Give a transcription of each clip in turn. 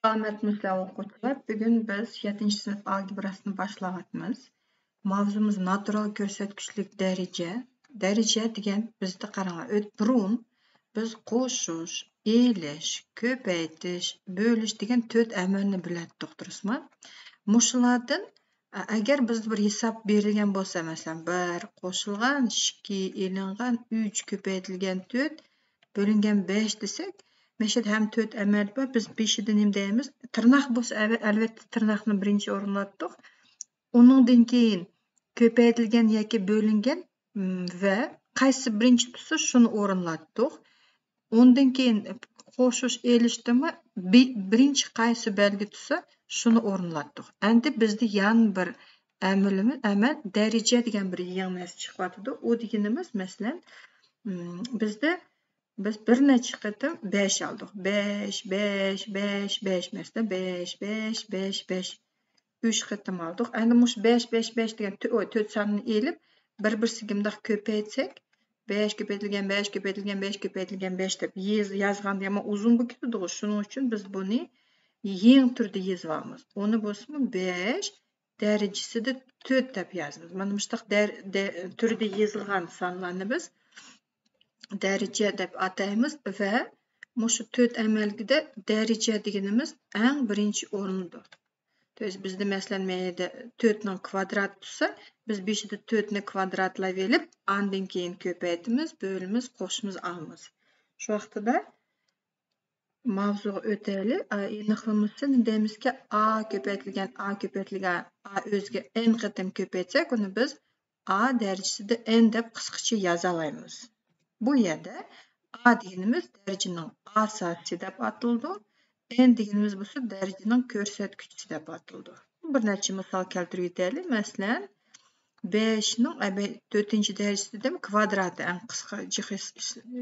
Salametmizler o'quvchilar. Bugun biz 7-sinf algebrasini boshlayapmiz. Mavzumiz natural ko'rsatkichlik daraja. Daraja degan bizda qaranglar, burun biz qo'shish, elish, ko'paytirish, bo'lish degan 4 amalni bilardik, durustmi? Mushulardan agar biz bir hisob berilgan bo'lsa, masalan, 1 qo'shilgan, 2 elingan, 3 ko'paytirilgan 4 bo'lingan 5 desak, Meşet hem 4 amal bor. Biz 5'i nima deymiz? Tirnoq bo'lsa, albatta tirnoqni birinchi o'rinlatdik. Uningdan keyin ko'paytirilgan yoki bo'lingan va qaysi birinchi tursa shuni o'rinlatdik. Undan keyin qo'shish elishdimi birinchi qaysi belgi tursa shuni o'rinlatdik. Endi bizda yana bir amal daraja degan bir yangi narsa chiqyapti. U deganimiz masalan bizda biz bir necha qatim 5 oldik. 5, 5, 5, 5 mesela 5, 5, 5, 5. 3 qatim oldik. Endi mush 5, 5, 5 degan 4 sonini elib, bir-birsiga bundoq ko'paytsak, 5 ko'paytirilgan 5 ko'paytirilgan 5 ko'paytirilgan 5 deb yozganda ham uzun bo'lib ketadi. Shuning uchun biz buni yeng turda yozib olamiz. Uni bo'lsa 5 darajasida 4 deb yozamiz. Mana bushaq turda yozilgan sonlarni biz daraja deb ataymiz va mushu 4 amalgida daraja deganimiz eng birinchi o'rindir. To'g'ri, bizda masalan mayda 4 ning kvadrat tursa, biz 5 da 4 ni kvadratlayib olib, undan keyin ko'paytimiz, bo'limiz, qo'shimiz olamiz. Shu vaqtida mavzuga o'taylik. Aniqlamasi deymizki, a ko'paytirilgan a o'ziga n qatim ko'paytsak, uni biz a darajasida n deb qisqacha yoza olamiz. Bu yerda a deganimiz darajaning asosi deb ataldi. N deganimiz bo'lsa darajaning ko'rsatkichi deb ataldi. Bir necha misol keltirib o'taylik. Masalan, 5 ning 4-darajasida kvadrati eng qisqa jihat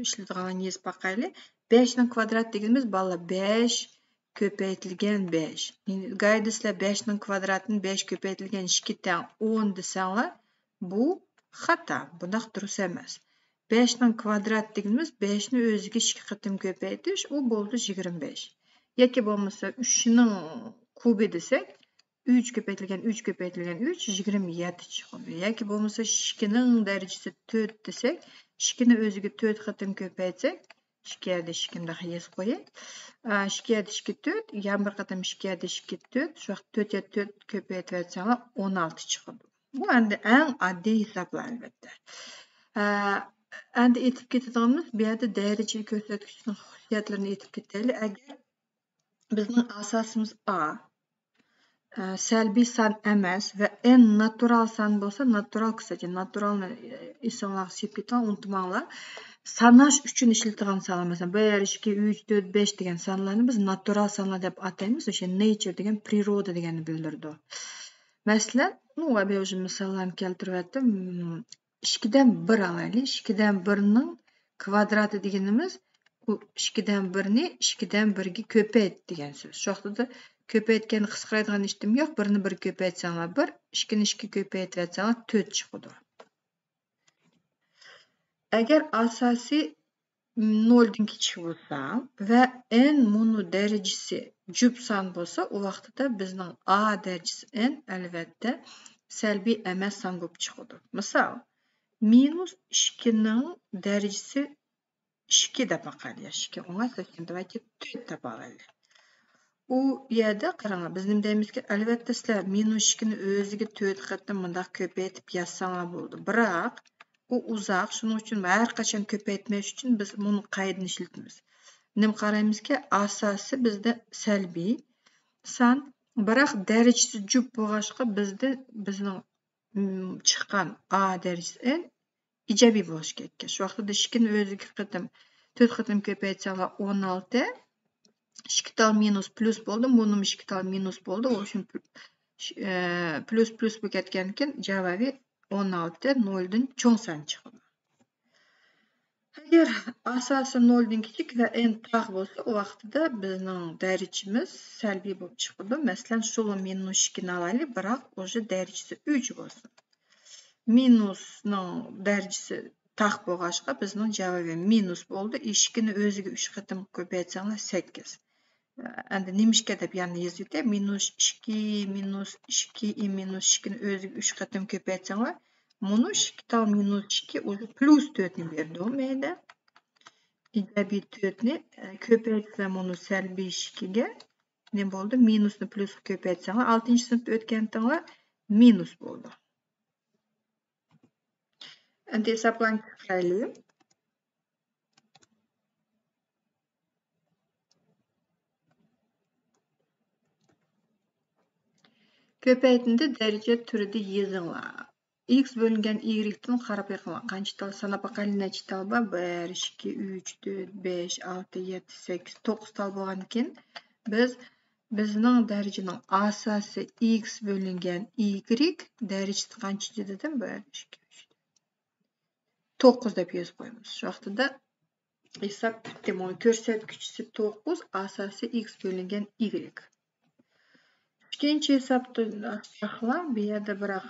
ishlatganini yozib boqaylik. 5 ning kvadrat deganimiz bolalar 5 ko'paytirilgan 5. Qayda sizlar 5 ning kvadratini 5 ko'paytirilgan 2 dan 10 desanglar, bu xato. Bundoq durust emas. 5 ning kvadrat deganimiz 5 ni o'ziga 2 qatim ko'paytirish, u bo'ldi 25. Yoki bo'lmasa 3 ning kubi desak, 3 ko'paytirilgan 3 ko'paytirilgan 3 27 chiqadi. Yoki bo'lmasa 2 ning darajasi 4 desak, 2 ni o'ziga 4 qatim ko'paytsak, 2 yerda 2 ni yozib qo'yay. 2 yerda 2 4, yana bir qatim 2 yerda 2 4, shu vaqt 4 yerda 4 ko'paytirsanglar 16 chiqadi. Bu endi eng oddiy hisoblar albatta. Endi aytib ketadiganimiz bu yerda daraja ko'rsatkichning xususiyatlarini aytib ketaylik. Agar bizning asosimiz a salbiy son emas va n natural son bo'lsa, natural qisqacha naturalni esinglarga silib keting, unutmanglar. Sanash uchun ishlatilgan sonlar, masalan 1, 2, 3, 4, 5 degan sonlarni biz natural sonlar deb ataymiz. O'sha nature degan priroda deganni bildirdi. Masalan, men o'sha misollarni keltirib aytdim. 2 dan 1 olaylik. 2 dan 1 ning kvadrati deganimiz u 2 dan 1 ni 2 dan 1 ga ko'payt degan so'z. Shu vaqtda ko'paytgan qisqaradigan ishtim yo'q. 1 ni 1 ko'paytsanglar 1, 2 ni 2 ko'paytirsanglar 4 chiqadi. Agar asosiy 0 dan kichik bo'lsa va n munu darajasi jup son bo'lsa, u vaqtda bizning a darajasi n albatta salbiy emas son bo'lib chiqadi. Misol, -2 ning darajasi 2 deb boqaylik. 2 o'ng'aysakkin davayki 4 deb olaylik. U yerda qaranglar, biz nima deymizki, albatta sizlar -2 ni o'ziga 4 qatim bundoq ko'paytib yozsanglar bo'ldi. Biroq u uzoq, shuning uchun har qachon ko'paytmash uchun biz buni qoidani ishlatamiz. Nima qaraymizki, asosi bizda salbiy son, biroq darajasi jup bo'lg'achqa bizda bizning chiqqan a darajasi n ijobiy bo'lishi kerak. Shu vaqtda 2 ni o'ziga 4 qatim ko'paytsanglar 16, 2 tal minus plus bo'ldi, buni 2 tal minus bo'ldi. O uchun plus bo'lib ketgan ekan, javobi 16 0 dan cho'ng son chiqadi. Agar asosi 0 dan kichik va n taq bo'lsa, u vaqtda bizning darajamiz salbiy bo'lib chiqadi. Masalan, shuni -2 ni olaylik, biroq o'sha darajasi 3 bo'lsin. Minusning darajasi taq bo'lg'achqa bizning javobi minus bo'ldi. 2 ni o'ziga 3 qatim ko'paytsanglar 8. Endi nemishga deb yana yazıyorum. -2 -2 i -2'ni özüge 3 qatim köpeytsaňlar, muny 2 tal -2 уже +4'ni berdi o meyde. İjabi 4'ni köpeytsem onu selbi 2'ge ne boldy? Minusny plusga köpeytsaňlar 6-njy sınıfda ötkendiňler minus boldy. Endi hesaplan çıkaraylı. Köpeytinde derece türüde ýyzyňlar. X bölüngen Y-den garap ýakynlar. Kança tal sanap bakaly neçe tal bar? 1, 2, 3, 4, 5, 6, 7, 8, 9 tal bolgandyken bizniň derejeniň asasy X bölüngen Y derejesi kança dedim? 1, 2, 3, 9 dep ýazıp goýmuz. Şu wagtda hesap bitdi. Muny körsetkiçisi 9, asasy X bölüngen Y. İkinci hesapda açsaklar, bu ýerde birak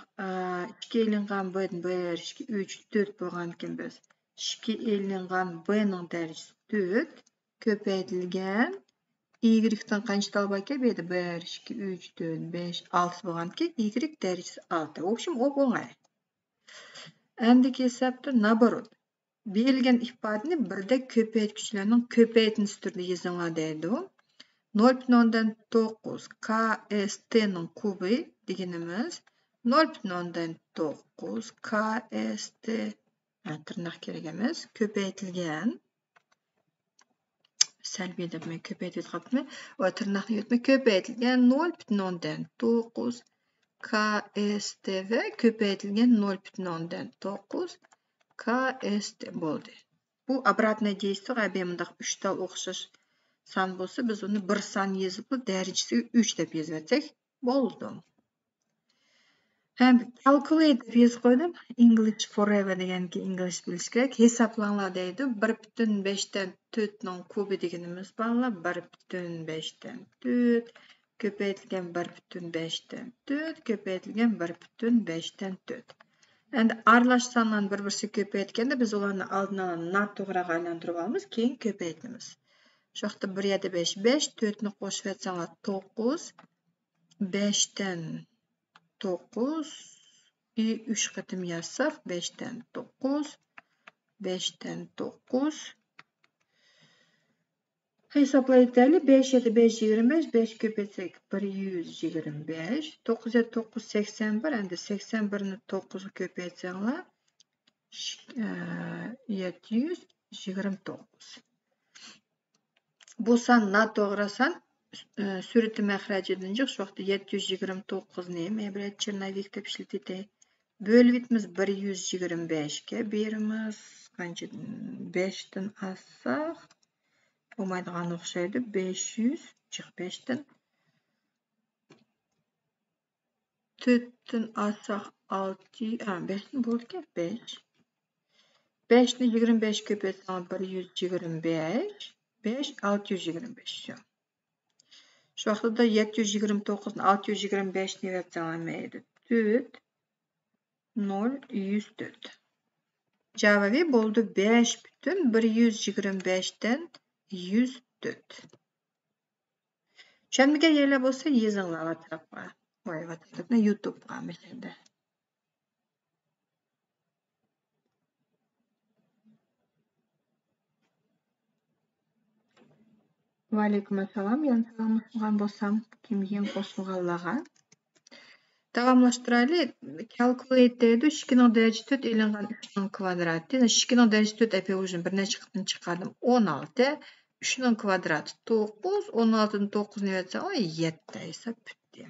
2 elingan b-den 1, 2, 3, 4 bolgandyken biz 2 elingan b-niň derejesi 4 köpeytilgen Y-den kança tal barken bu ýerde 1, 2, 3, 4, 5, 6 bolgandyken Y derejesi 6. В общем, o oňay. Endiki hesapda naborot. Berilgen ifadany birde köpeytgiçleriniň köpeytmesi türünde ýazyňlar diýdi o. 0,9 KST'nin kubi digenimiz 0,9 KST tırnak keregemiz köpeytilgen selbi de men köpeytip gatmy o tırnak ýetme köpeytilgen 0,9 KST ve köpeytilgen 0,9 KST boldy. Bu обратное действие abemindaq 3 tal okşaş san bolsa biz onu bir san ýazyp derejesi 3 dep ýazypetsek boldy. Hem calculate dep ýazyp goýdum. English forever degenki English biliş kerek. Hesaplaňlar diýdi. 1,5den 4-niň kubi digenimiz barlar. 1,5den 4 köpeytilgen 1,5den 4 köpeytilgen 1,5den 4. Endi aralaş sanlarny bir-birisi köpeytkende biz olarny aldyna natograk aýlandyryp almyz, keyin köpeytimiz. Şu wagtda 1 ýa-da 5, 5, 4'ni goşup etseňler 9, 5'ten 9, 3 qatim ýazsak 5'ten 9, 5'ten 9. Hesaplaýarly 5 ýa-da 5, 25, 5 köpetsek 125, 9 ýa-da 9, 81, endi 81'ni 9'a köpetseňler 729. Bu san natogrysan süreti mährejiden jok. Şu wagtda 729-ny men bir çyrnaýdyk dep işletdi. Bölüp etmiz 125-ge berimiz. Kança 5'den assak olmaýdygan okşaýdy. 545'den 4'den assak 6, 5'den boldy 5. 5'ni 25 köpetseňler 125, 5 625. Şu wagtda 729-ny 625-ni ýetseňler meýdi. 4 0 104. Jawaby boldy 5,125'den 104. Şemige ýerler bolsa ýazyňlar WhatsApp'a. WhatsApp'da YouTube'a meselde. Waleyküm assalam. Ýa-ni salamlaşmagan bolsam, kim ýen goşulganlarga. Dagamlaşdyraly. Calculate diýdi. 2-niň derejesi 4 elingan 3-niň kvadraty. 2-niň derejesi 4 epe uzun bir neçe qatim çykardym. 16. 3-niň kvadraty 9, 16-nyň 9-ny ýetsek 7 hesap bitdi.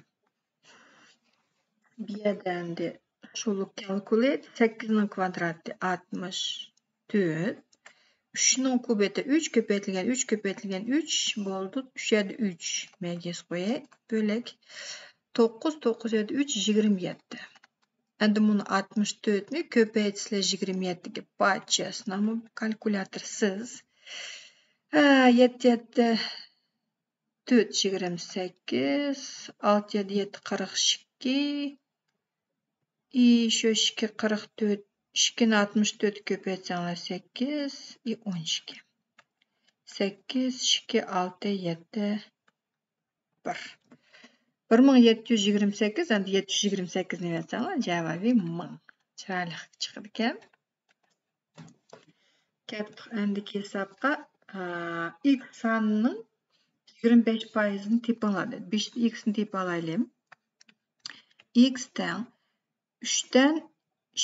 Bu ýerde şolu calculate 8-niň kvadraty 64. 3'niň kubeti 3 köpeytilgen 3 köpeytilgen 3 boldy. 3 ýa-da 3 meýes goýay. Bölek 9 9 ýa-da 3 27. Endi muny 64'ni köpeytsizler 27-ge paçyasynamy kalkulatorsyz 7 7 4 28 6 7 7 42 şu 2 44 2'ni 64 köpeytseňler 8 12. 8 2 6 7 1. 1728, endi 728 ni yazsanglar, javobi 1000. Chiroyli chiqdi ekan. Ketdik endiki hisobga. X sonining 25%ni tepinglar. 5 ni x ni tepib olaylik. X teng 3 dan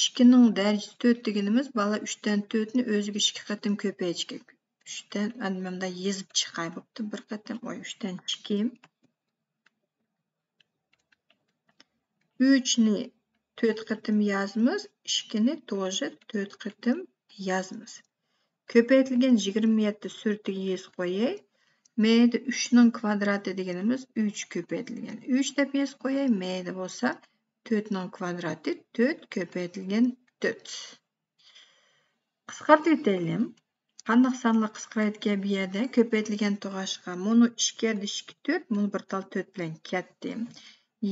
2 ning darajasi 4 deganimiz, bala 3 dan 4 ni o'ziga 2 qatim ko'paytirishga. 3 dan endi bunda yezib chiqay bo'pti. Bir qatim 3 dan 2. 3 ni 4 qatim yazmiz, 2 ni тоже 4 qatim yazmiz. Ko'paytirilgan 27 suratiga yez qo'yay. Mayda 3 ning kvadrati deganimiz 3 ko'paytirilgan 3 deb yez qo'yay. Mayda bo'lsa 4 ning kvadrati 4 ko'paytirilgan 4. Qisqartirib aytaylik. Qanday sonlar qisqarayotgan bu yerda ko'paytirilgan to'g'ashqa buni 2 2 4, buni bir tal 4 bilan ketdim.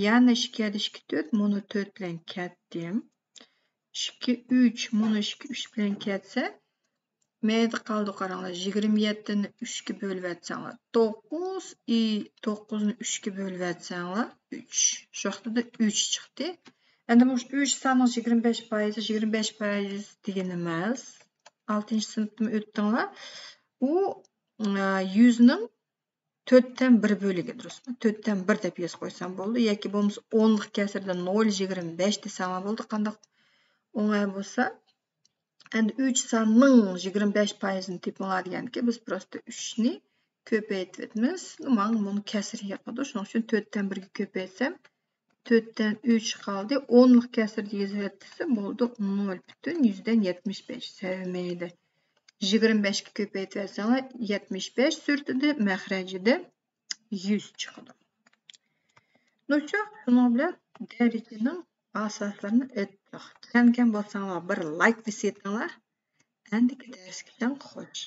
Yana 2 2 4, buni 4 bilan ketdim. 2 3, buni 2 3 bilan ketsa, mayda qoldi qaranglar. 27 ni 3 ga bo'lib atsanglar 9, 9 ni 3 ga bo'lib atsanglar 3. Shu vaqtida 3 chiqdi. Endi bu 3 sonning 25% deganimiz 6-sinfdan o'tdinglar. U 100 ning 4 dan 1 bo'liga, durustmi? 4 dan 1 deb yozib qo'ysam bo'ldi yoki bo'lmasa 10lik kasrda 0,25 desam bo'ldi. Qanday o'ng'ay bo'lsa, endi 3 sonning 25%ni tepinglar deganki, biz prosta 3 ni ko'paytiramiz. Mana buni kasriga qildi. Shuning uchun 4 dan 1 ga ko'paytsam 4 dan 3 qoldi. 10lik kasrda yozilsa bo'ldi 0,175. Sevmaydi. 25 ga ko'paytirsanglar 75 surtida, maxrajida 100 chiqadi. Nusha, shuna bilan darajaning asoslarini aytdik. Tushungan bo'lsanglar bir like bosinglar. Endiki darsga xo'sh.